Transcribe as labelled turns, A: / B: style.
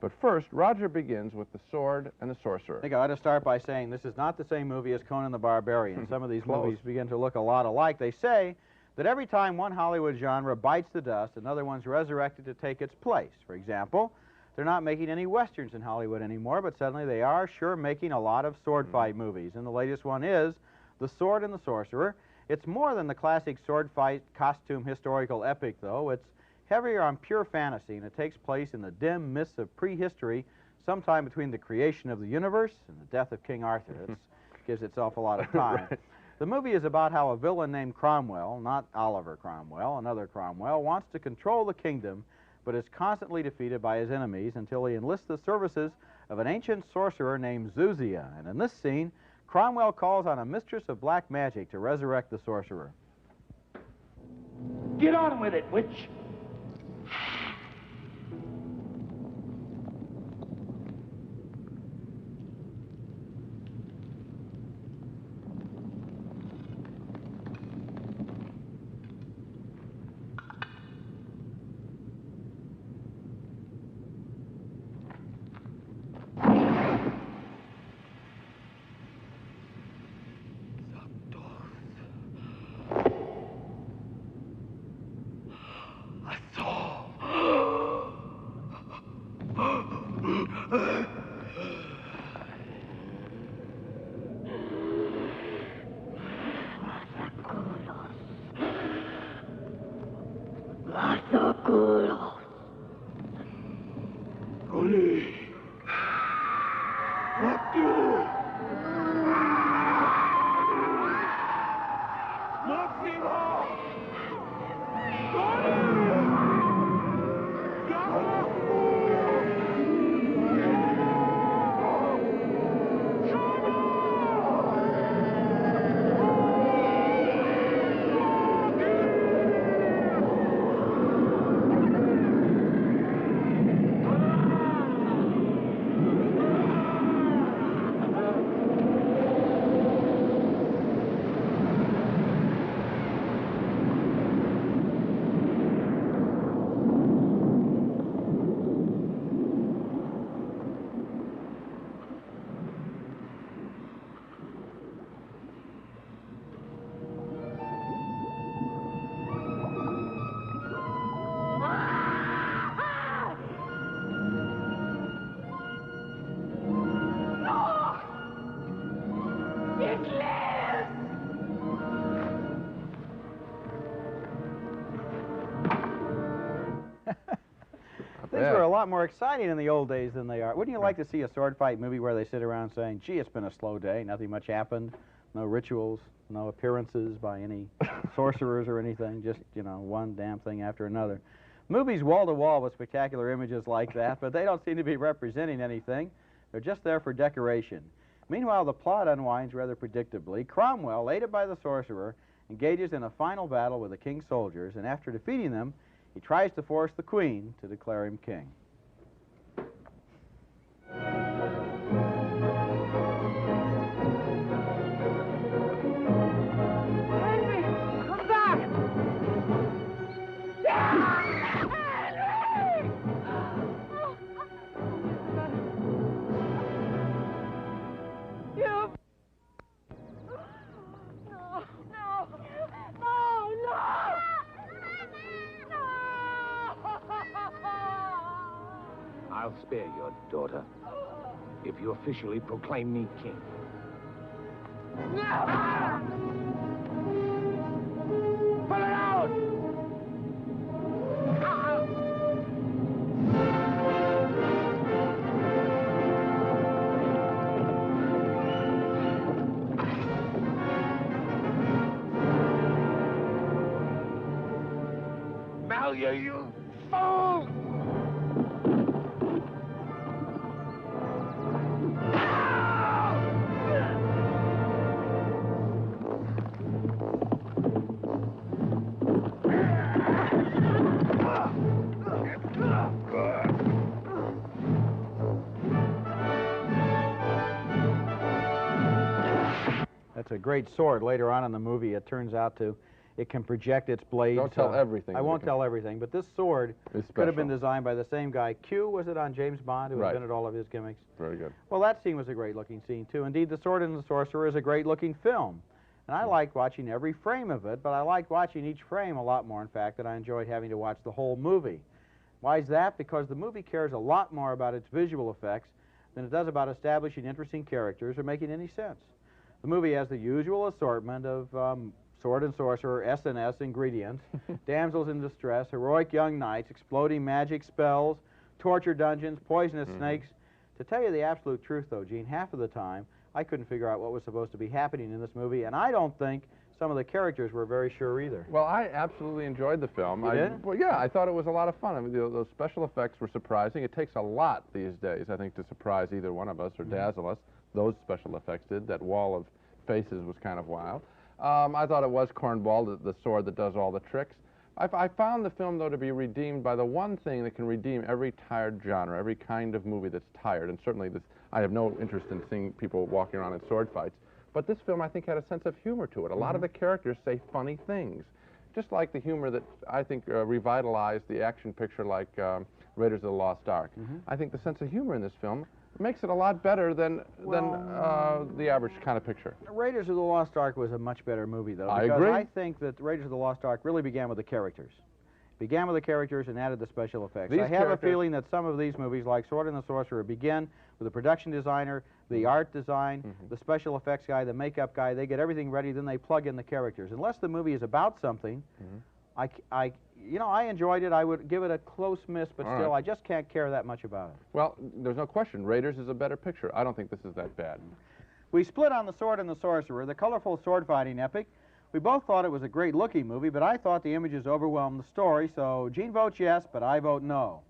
A: But first, Roger begins with The Sword and the Sorcerer.
B: I think I ought to start by saying this is not the same movie as Conan the Barbarian. Some of these movies begin to look a lot alike. They say that every time one Hollywood genre bites the dust, another one's resurrected to take its place. For example, they're not making any westerns in Hollywood anymore, but suddenly they are sure making a lot of sword fight movies. And the latest one is The Sword and the Sorcerer. It's more than the classic sword fight costume historical epic, though. It's heavier on pure fantasy, and it takes place in the dim mists of prehistory, sometime between the creation of the universe and the death of King Arthur. It gives itself a lot of time. Right. The movie is about how a villain named Cromwell, not Oliver Cromwell, another Cromwell, wants to control the kingdom, but is constantly defeated by his enemies until he enlists the services of an ancient sorcerer named Zuzia. And in this scene, Cromwell calls on a mistress of black magic to resurrect the sorcerer.
C: Get on with it, witch!
B: Things were a lot more exciting in the old days than they are. Wouldn't you like to see a sword fight movie where they sit around saying, gee, it's been a slow day, nothing much happened, no rituals, no appearances by any sorcerers or anything, just, you know, one damn thing after another. Movies wall-to-wall with spectacular images like that, but they don't seem to be representing anything. They're just there for decoration. Meanwhile, the plot unwinds rather predictably. Cromwell, aided by the sorcerer, engages in a final battle with the king's soldiers, and after defeating them, he tries to force the queen to declare him king.
D: Henry, come back! Henry! You... No, no, no, no!
C: I'll spare your daughter if you officially proclaim me king. Pull it out! Malia, you fool!
B: That's a great sword. Later on in the movie, it turns out to It can project its blades.
A: Don't tell everything.
B: I won't tell everything, but this sword could have been
A: special.
B: designed by the same guy. Q, was it, on James Bond, who
A: Right.
B: invented all of his gimmicks?
A: Very good.
B: Well, that scene was a great-looking scene, too. Indeed, The Sword and the Sorcerer is a great-looking film. And I liked watching every frame of it, but I liked watching each frame a lot more, in fact, than I enjoyed having to watch the whole movie. Why is that? Because the movie cares a lot more about its visual effects than it does about establishing interesting characters or making any sense. The movie has the usual assortment of sword and sorcerer, S&S ingredients, damsels in distress, heroic young knights, exploding magic spells, torture dungeons, poisonous snakes. To tell you the absolute truth, though, Gene, half of the time I couldn't figure out what was supposed to be happening in this movie, and I don't think some of the characters were very sure either.
A: Well, I absolutely enjoyed the film.
B: You did?
A: Well, yeah, I thought it was a lot of fun. I mean, those special effects were surprising. It takes a lot these days, I think, to surprise either one of us or dazzle us. Those special effects did. That wall of faces was kind of wild. I thought it was Cornball, the sword that does all the tricks. I found the film, though, to be redeemed by the one thing that can redeem every tired genre, every kind of movie that's tired. And certainly this, I have no interest in seeing people walking around in sword fights. But this film, I think, had a sense of humor to it. A lot of the characters say funny things. Just like the humor that I think revitalized the action picture like Raiders of the Lost Ark. I think the sense of humor in this film makes it a lot better than the average kind of picture.
B: Raiders of the Lost Ark was a much better movie, though.
A: I
B: because
A: agree.
B: I think that Raiders of the Lost Ark really began with the characters. Began with the characters and added the special effects.
A: These
B: I have a
A: characters-
B: feeling that some of these movies, like Sword and the Sorcerer, begin with the production designer, the art design, the special effects guy, the makeup guy. They get everything ready, then they plug in the characters. Unless the movie is about something, you know, I enjoyed it. I would give it a close miss, but
A: All
B: still,
A: right.
B: I just can't care that much about it.
A: Well, there's no question. Raiders is a better picture. I don't think this is that bad.
B: We split on The Sword and the Sorcerer, the colorful sword-fighting epic. We both thought it was a great-looking movie, but I thought the images overwhelmed the story, so Gene votes yes, but I vote no.